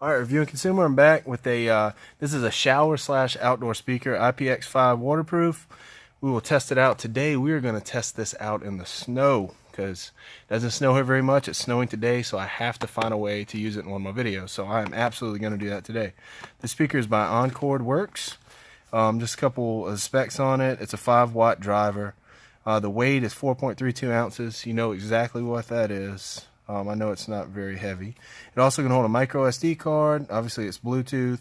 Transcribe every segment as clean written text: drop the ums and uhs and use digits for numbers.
Alright, Reviewing Consumer, I'm back with a, this is a shower/outdoor speaker, IPX5 waterproof. We will test it out today. We are going to test this out in the snow, because it doesn't snow here very much. It's snowing today, so I have to find a way to use it in one of my videos. So I am absolutely going to do that today. The speaker is by Ancord Works. Just a couple of specs on it. It's a 5-watt driver. The weight is 4.32 ounces. You know exactly what that is. I know it's not very heavy. It also can hold a Microsd card. Obviously, it's Bluetooth,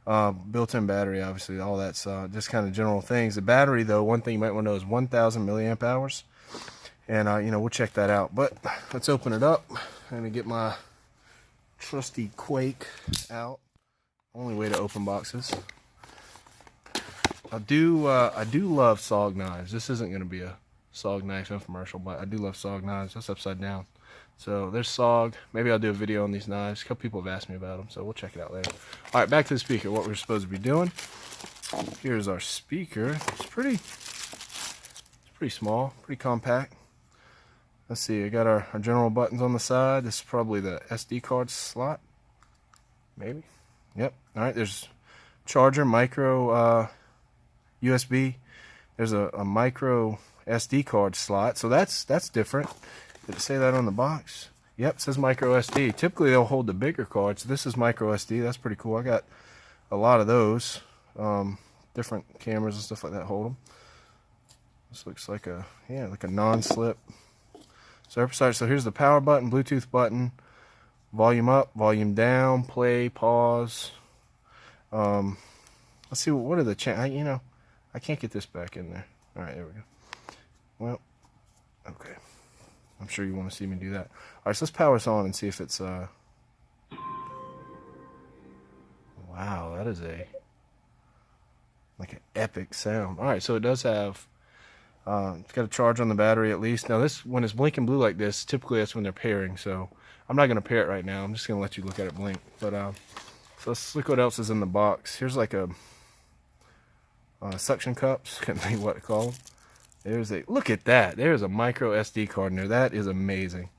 built-in battery. Obviously, all that's just kind of general things. The battery, though, one thing you might want to know is 1,000 milliamp hours, and we'll check that out. But let's open it up. I'm gonna get my trusty Quake out. Only way to open boxes. I do love SOG knives. This isn't gonna be a SOG knife infomercial, but I do love SOG knives. That's upside down. So there's SOG. Maybe I'll do a video on these knives. A couple people have asked me about them, so we'll check it out later. All right, back to the speaker. What we're supposed to be doing. Here's our speaker. It's pretty small, pretty compact. Let's see. I got our general buttons on the side. This is probably the SD card slot. Maybe. Yep. All right. There's charger, micro USB. There's a micro SD card slot. So that's different. Did it say that on the box? Yep, it says Microsd. Typically they'll hold the bigger cards. This is Microsd. That's pretty cool. I got a lot of those. Different cameras and stuff like that hold them. This looks like a non-slip surface. So here's the power button, Bluetooth button, volume up, volume down, play, pause. Let's see what are the I can't get this back in there. All right, there we go. Well, okay. I'm sure you want to see me do that. All right, so let's power this on and see if it's wow, that is like an epic sound. All right, so it does have it's got a charge on the battery at least. Now this, when it's blinking blue like this, typically that's when they're pairing. So I'm not going to pair it right now. I'm just going to let you look at it blink. But so let's look what else is in the box. Here's like a suction cups. Couldn't think what to call them. Look at that. There's a Microsd card in there. That is amazing.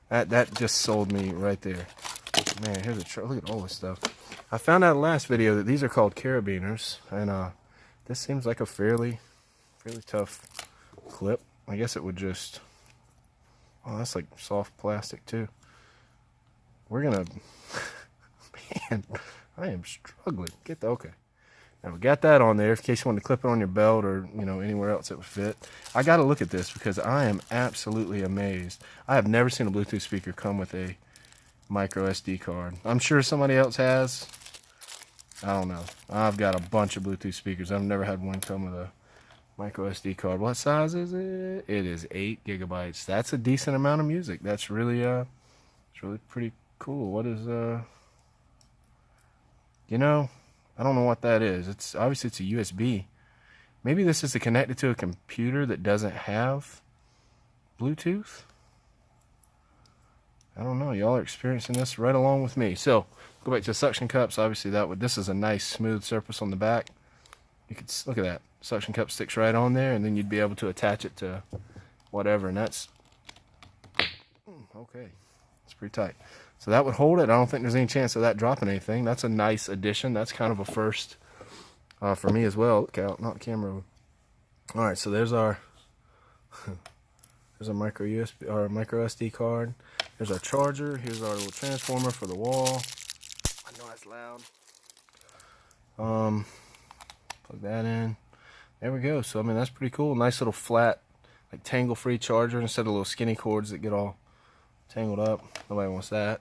That just sold me right there. Man, here's look at all this stuff. I found out in the last video that these are called Carabiners, and this seems like a fairly tough clip. I guess it would just. Oh, that's like soft plastic too. We're gonna. Man, I am struggling. Okay. Now we got that on there in case you want to clip it on your belt or anywhere else it would fit. I got to look at this because I am absolutely amazed. I have never seen a Bluetooth speaker come with a Microsd card. I'm sure somebody else has. I don't know. I've got a bunch of Bluetooth speakers. I've never had one come with a Microsd card. What size is it? It is 8 gigabytes. That's a decent amount of music. That's really it's really pretty cool. What is I don't know what that is. It's obviously it's a USB. Maybe this is to connect it to a computer that doesn't have Bluetooth. I don't know. Y'all are experiencing this right along with me. So go back to the suction cups. Obviously this is a nice smooth surface on the back. You could look at that. Suction cup sticks right on there, and then you'd be able to attach it to whatever, and that's okay. It's pretty tight. So that would hold it. I don't think there's any chance of that dropping anything. That's a nice addition. That's kind of a first for me as well. Look out, not the camera. All right, so there's our micro USB or Microsd card. There's our charger. Here's our little transformer for the wall. I know that's loud. Plug that in. There we go. So I mean that's pretty cool. Nice little flat, like tangle-free charger instead of little skinny cords that get all tangled up. Nobody wants that.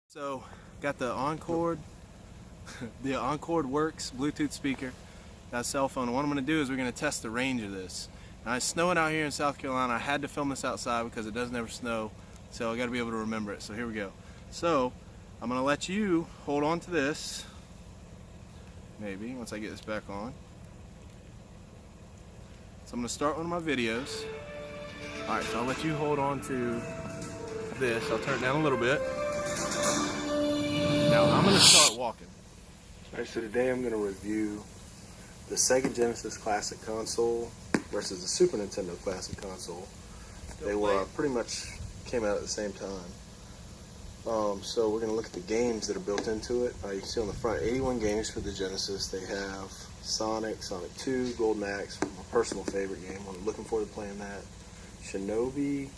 So got the Ancord Works Bluetooth speaker. Got a cell phone. And what I'm going to do is we're going to test the range of this. Now it's snowing out here in South Carolina. I had to film this outside because it doesn't ever snow, so I got to be able to remember it. So here we go. So I'm going to let you hold on to this. Maybe once I get this back on. So I'm going to start one of my videos. Alright, so I'll let you hold on to this. I'll turn it down a little bit. Now I'm going to start walking. Alright, so today I'm going to review the Sega Genesis Classic console versus the Super Nintendo Classic console. They were pretty much came out at the same time. So we're going to look at the games that are built into it. You can see on the front 81 games for the Genesis. They have Sonic, Sonic 2, Golden Axe, my personal favorite game. I'm looking forward to playing that. Shinobi,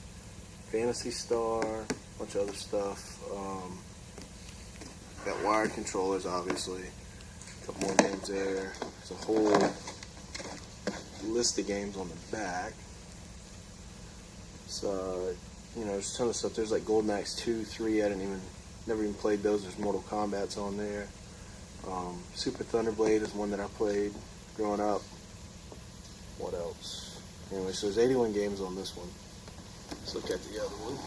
Phantasy Star, a bunch of other stuff. Got wired controllers, obviously. A couple more games there. There's a whole list of games on the back. So, you know, there's a ton of stuff. There's like Golden Axe 2, 3. Never even played those. There's Mortal Kombat's on there. Super Thunderblade is one that I played growing up. What else? Anyway, so there's 81 games on this one. Let's look at the other one.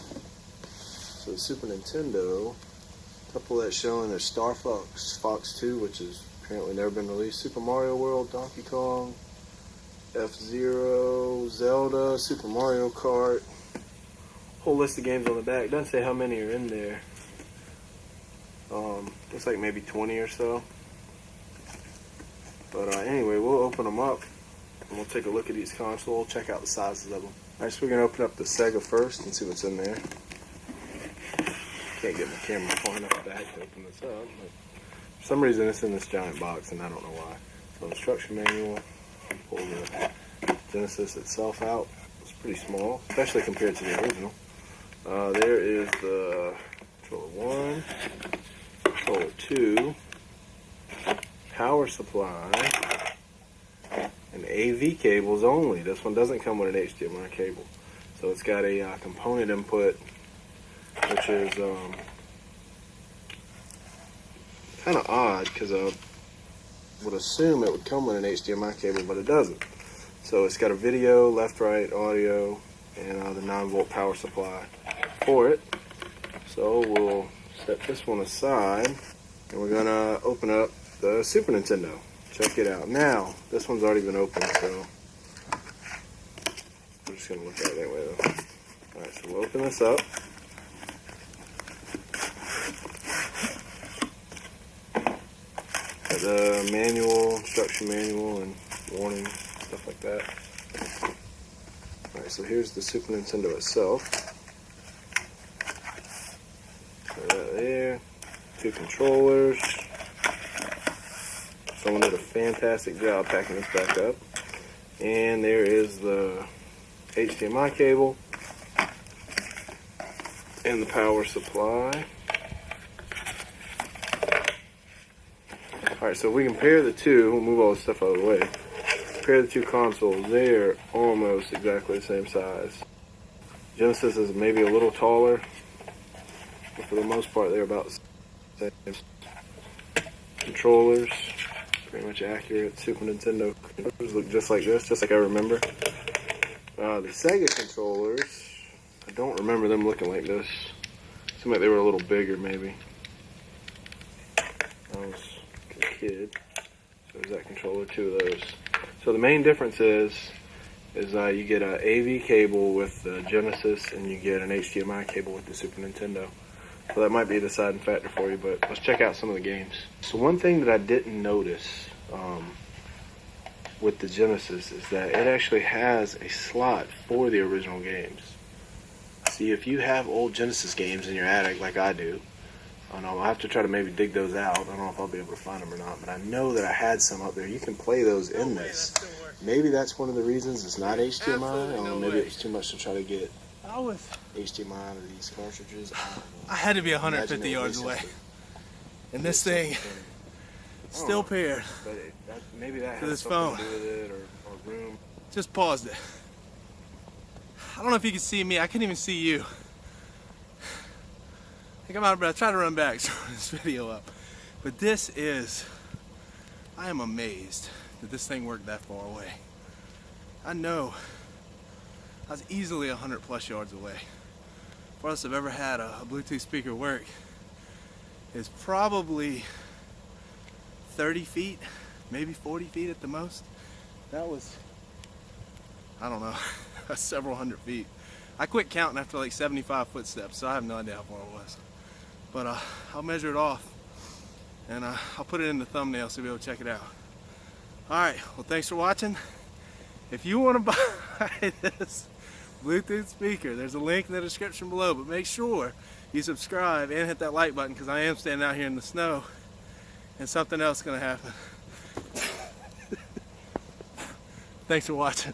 So the Super Nintendo, a couple that's showing. There's Star Fox, Fox 2, which has apparently never been released. Super Mario World, Donkey Kong, F-Zero, Zelda, Super Mario Kart. Whole list of games on the back. Doesn't say how many are in there. Looks like maybe 20 or so. But anyway, we'll open them up and we'll take a look at each console, check out the sizes of them. Alright, so we're going to open up the Sega first and see what's in there. Can't get my camera far enough back to open this up, but for some reason it's in this giant box and I don't know why. So instruction manual, pull the Genesis itself out. It's pretty small, especially compared to the original. There is the controller 1, controller 2, power supply, and AV cables only. This one doesn't come with an HDMI cable. So it's got a component input, which is kind of odd because I would assume it would come with an HDMI cable, but it doesn't. So it's got a video, left, right, audio, and the 9-volt power supply for it. So we'll set this one aside and we're gonna open up the Super Nintendo. Check it out. Now, this one's already been opened, so we're just gonna look at it anyway though. Alright, so we'll open this up. Got the manual, instruction manual, and warning, stuff like that. Alright, so here's the Super Nintendo itself. Put that there. 2 controllers. Someone did a fantastic job packing this back up. And there is the HDMI cable and the power supply. Alright, so if we compare the two, we'll move all this stuff out of the way. Compare the two consoles, they're almost exactly the same size. Genesis is maybe a little taller, but for the most part they're about the same. Controllers, pretty much accurate. Super Nintendo controllers look just like this, just like I remember. The Sega controllers, I don't remember them looking like this. Seemed like they were a little bigger maybe. I was a kid, so there's that controller, 2 of those. So the main difference is you get an AV cable with the Genesis and you get an HDMI cable with the Super Nintendo. So that might be a deciding factor for you, but let's check out some of the games. So one thing that I didn't notice with the Genesis is that it actually has a slot for the original games. See, if you have old Genesis games in your attic like I do, I don't know, I'll have to try to maybe dig those out. I don't know if I'll be able to find them or not, but I know that I had some up there. You can play those in this. Maybe that's one of the reasons it's not HDMI. Maybe it was too much to try to get HDMI out of these cartridges. I had to be 150 yards away. And this thing still paired maybe that to has this something phone. to do with it or room. Just paused it. I don't know if you can see me. I can't even see you. I think I'm out of breath. Try to run back so this video up. But this is, I am amazed that this thing worked that far away. I know I was easily 100 plus yards away. Farthest I've ever had a Bluetooth speaker work is probably 30 feet, maybe 40 feet at the most. That was, I don't know, several hundred feet. I quit counting after like 75 footsteps, so I have no idea how far it was. But I'll measure it off, and I'll put it in the thumbnail so you'll be able to check it out. Alright, well thanks for watching. If you want to buy this Bluetooth speaker. There's a link in the description below, but make sure you subscribe and hit that like button because I am standing out here in the snow and something else is going to happen. Thanks for watching.